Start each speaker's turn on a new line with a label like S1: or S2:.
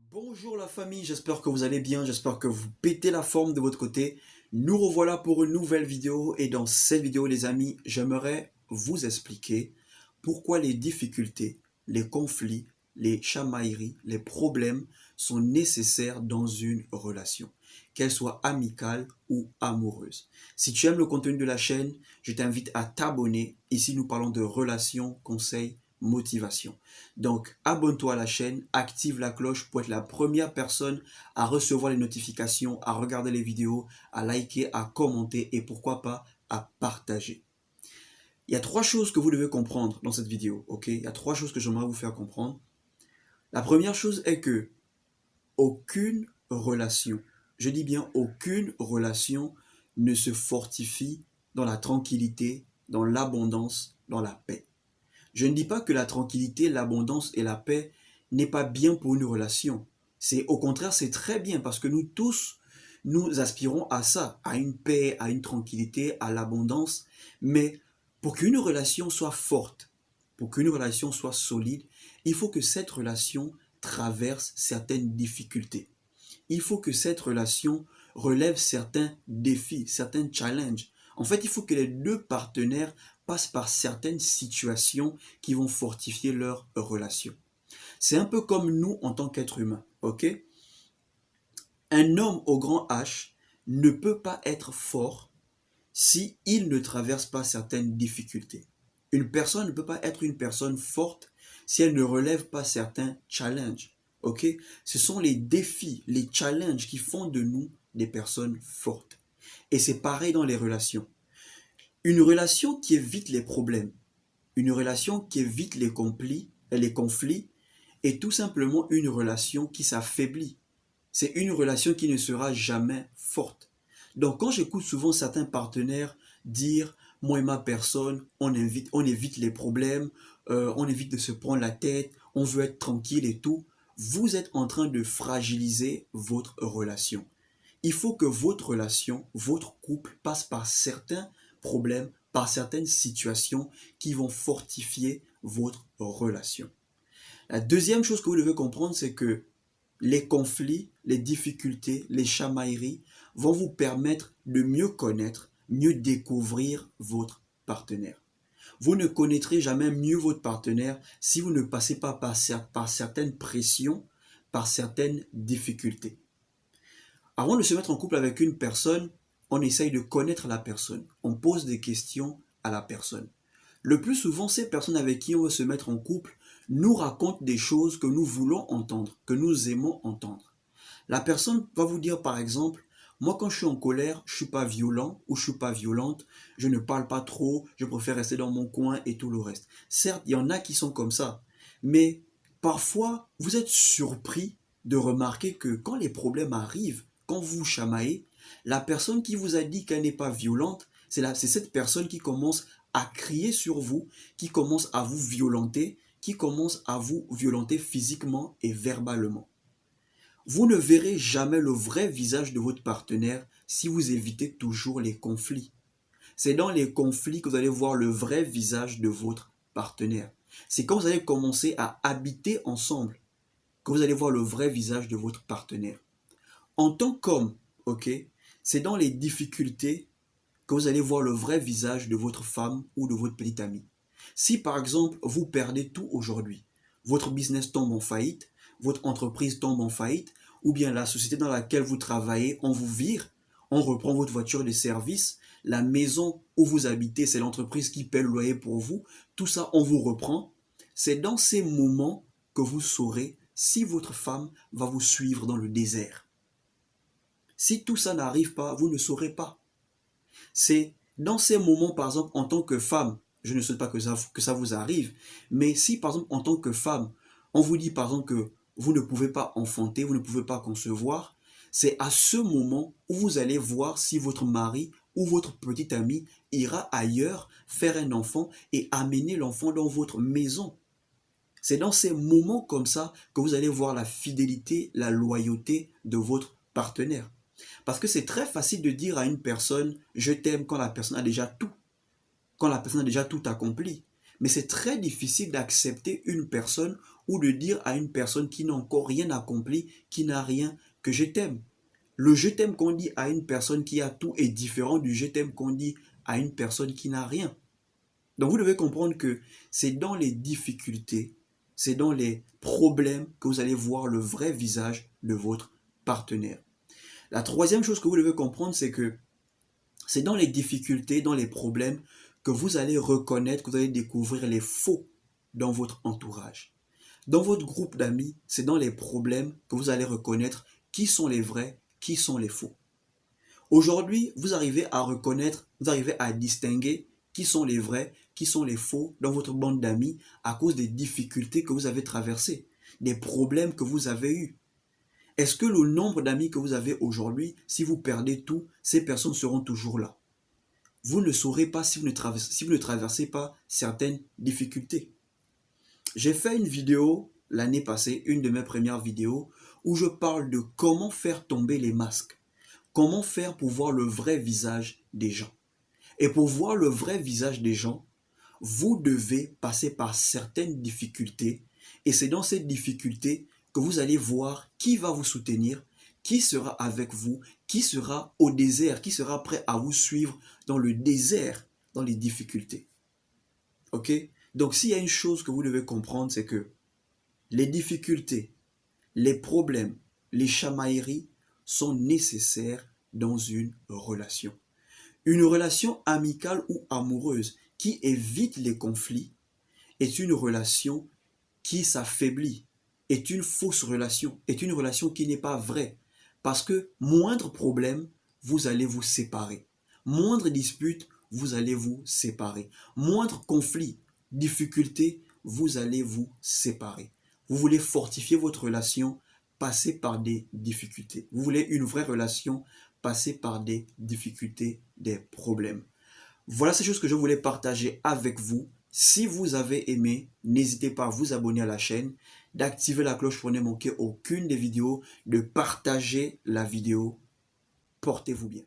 S1: Bonjour la famille, j'espère que vous allez bien, j'espère que vous pétez la forme de votre côté. Nous revoilà pour une nouvelle vidéo et dans cette vidéo les amis, j'aimerais vous expliquer pourquoi les difficultés, les conflits, les chamailleries, les problèmes sont nécessaires dans une relation, qu'elle soit amicale ou amoureuse. Si tu aimes le contenu de la chaîne, je t'invite à t'abonner. Ici nous parlons de relations, conseils, motivation. Donc, abonne-toi à la chaîne, active la cloche pour être la première personne à recevoir les notifications, à regarder les vidéos, à liker, à commenter et pourquoi pas à partager. Il y a trois choses que vous devez comprendre dans cette vidéo, ok? Il y a trois choses que j'aimerais vous faire comprendre. La première chose est que aucune relation, je dis bien aucune relation ne se fortifie dans la tranquillité, dans l'abondance, dans la paix. Je ne dis pas que la tranquillité, l'abondance et la paix n'est pas bien pour une relation. C'est au contraire, c'est très bien parce que nous tous, nous aspirons à ça, à une paix, à une tranquillité, à l'abondance. Mais pour qu'une relation soit forte, pour qu'une relation soit solide, il faut que cette relation traverse certaines difficultés. Il faut que cette relation relève certains défis, certains challenges. En fait, il faut que les deux partenaires passent par certaines situations qui vont fortifier leur relation. C'est un peu comme nous en tant qu'êtres humains, ok? Un homme au grand H ne peut pas être fort si il ne traverse pas certaines difficultés. Une personne ne peut pas être une personne forte si elle ne relève pas certains challenges. Ok? Ce sont les défis, les challenges qui font de nous des personnes fortes. Et c'est pareil dans les relations. Une relation qui évite les problèmes, une relation qui évite les conflits est tout simplement une relation qui s'affaiblit. C'est une relation qui ne sera jamais forte. Donc quand j'écoute souvent certains partenaires dire moi et ma personne, on évite les problèmes, on évite de se prendre la tête, on veut être tranquille et tout, vous êtes en train de fragiliser votre relation. Il faut que votre relation, votre couple passe par certains problèmes, par certaines situations qui vont fortifier votre relation. La deuxième chose que vous devez comprendre, c'est que les conflits, les difficultés, les chamailleries vont vous permettre de mieux connaître, mieux découvrir votre partenaire. Vous ne connaîtrez jamais mieux votre partenaire si vous ne passez pas par certaines pressions, par certaines difficultés. Avant de se mettre en couple avec une personne, on essaye de connaître la personne. On pose des questions à la personne. Le plus souvent, ces personnes avec qui on veut se mettre en couple nous racontent des choses que nous voulons entendre, que nous aimons entendre. La personne va vous dire par exemple, moi quand je suis en colère, je suis pas violent ou je suis pas violente, je ne parle pas trop, je préfère rester dans mon coin et tout le reste. Certes, il y en a qui sont comme ça, mais parfois vous êtes surpris de remarquer que quand les problèmes arrivent, quand vous chamaillez, la personne qui vous a dit qu'elle n'est pas violente, c'est cette personne qui commence à crier sur vous, qui commence à vous violenter, qui commence à vous violenter physiquement et verbalement. Vous ne verrez jamais le vrai visage de votre partenaire si vous évitez toujours les conflits. C'est dans les conflits que vous allez voir le vrai visage de votre partenaire. C'est quand vous allez commencer à habiter ensemble que vous allez voir le vrai visage de votre partenaire. En tant qu'homme, ok, c'est dans les difficultés que vous allez voir le vrai visage de votre femme ou de votre petit ami. Si par exemple vous perdez tout aujourd'hui, votre business tombe en faillite, votre entreprise tombe en faillite, ou bien la société dans laquelle vous travaillez, on vous vire, on reprend votre voiture de service, la maison où vous habitez, c'est l'entreprise qui paie le loyer pour vous, tout ça on vous reprend. C'est dans ces moments que vous saurez si votre femme va vous suivre dans le désert. Si tout ça n'arrive pas, vous ne saurez pas. C'est dans ces moments, par exemple, en tant que femme, je ne souhaite pas que ça vous arrive, mais si, par exemple, en tant que femme, on vous dit, par exemple, que vous ne pouvez pas enfanter, vous ne pouvez pas concevoir, c'est à ce moment où vous allez voir si votre mari ou votre petit ami ira ailleurs faire un enfant et amener l'enfant dans votre maison. C'est dans ces moments comme ça que vous allez voir la fidélité, la loyauté de votre partenaire. Parce que c'est très facile de dire à une personne je t'aime quand la personne a déjà tout, quand la personne a déjà tout accompli. Mais c'est très difficile d'accepter une personne ou de dire à une personne qui n'a encore rien accompli, qui n'a rien, que je t'aime. Le je t'aime qu'on dit à une personne qui a tout est différent du je t'aime qu'on dit à une personne qui n'a rien. Donc vous devez comprendre que c'est dans les difficultés, c'est dans les problèmes que vous allez voir le vrai visage de votre partenaire. La troisième chose que vous devez comprendre, c'est que c'est dans les difficultés, dans les problèmes que vous allez reconnaître, que vous allez découvrir les faux dans votre entourage. Dans votre groupe d'amis, c'est dans les problèmes que vous allez reconnaître qui sont les vrais, qui sont les faux. Aujourd'hui, vous arrivez à reconnaître, vous arrivez à distinguer qui sont les vrais, qui sont les faux dans votre bande d'amis à cause des difficultés que vous avez traversées, des problèmes que vous avez eus. Est-ce que le nombre d'amis que vous avez aujourd'hui, si vous perdez tout, ces personnes seront toujours là? Vous ne saurez pas si vous ne traversez pas certaines difficultés. J'ai fait une vidéo l'année passée, une de mes premières vidéos, où je parle de comment faire tomber les masques. Comment faire pour voir le vrai visage des gens. Et pour voir le vrai visage des gens, vous devez passer par certaines difficultés. Et c'est dans ces difficultés que vous allez voir qui va vous soutenir, qui sera avec vous, qui sera au désert, qui sera prêt à vous suivre dans le désert, dans les difficultés. Ok? Donc s'il y a une chose que vous devez comprendre, c'est que les difficultés, les problèmes, les chamailleries sont nécessaires dans une relation. Une relation amicale ou amoureuse qui évite les conflits est une relation qui s'affaiblit, est une fausse relation, est une relation qui n'est pas vraie. Parce que moindre problème, vous allez vous séparer. Moindre dispute, vous allez vous séparer. Moindre conflit, difficulté, vous allez vous séparer. Vous voulez fortifier votre relation, passez par des difficultés. Vous voulez une vraie relation, passez par des difficultés, des problèmes. Voilà ces choses que je voulais partager avec vous. Si vous avez aimé, n'hésitez pas à vous abonner à la chaîne, d'activer la cloche pour ne manquer aucune des vidéos, de partager la vidéo. Portez-vous bien.